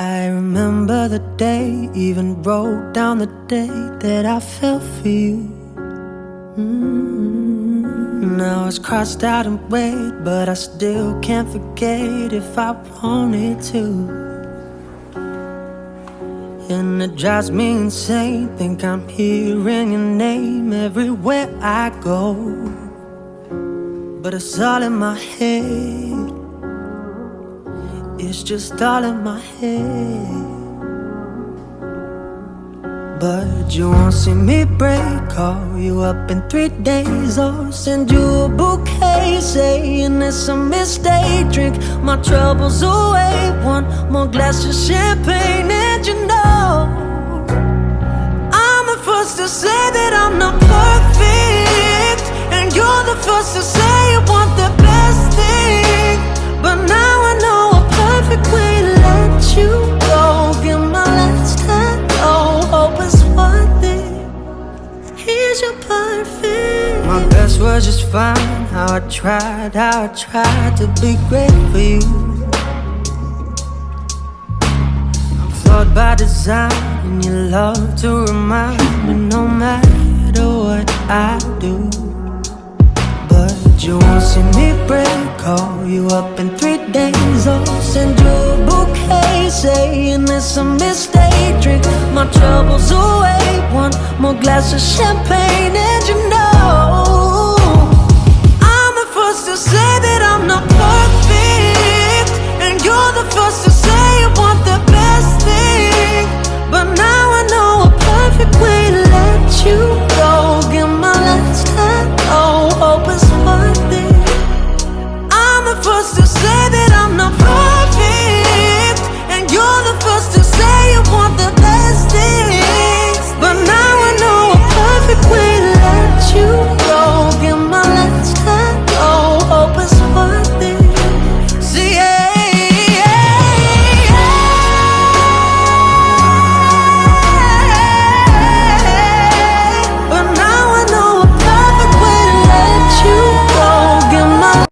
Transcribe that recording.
I remember the day, even wrote down the day that I fell for you. Now it's crossed out and red, but I still can't forget if I wanted to. And it drives me insane, think I'm hearing your name everywhere I go. But it's all in my head, it's just all in my head. But you won't see me break, call you up in 3 days, or send you a bouquet saying it's a mistake. Drink my troubles away, one more glass of champagne. And you know I'm the first to say that I'm not perfect, and you're the first to say you want the best thing. But now I know a perfect way to let you go. Give my last hello, hope it's worth it. Here's your perfect. My best was just fine. How I tried to be great for you. I'm flawed by design, and you love to remind me no matter what I do. But you won't see me break, call you up in 3 days, or send you a bouquet saying it's a mistake. Drink my troubles away, one more glass of champagne. And you know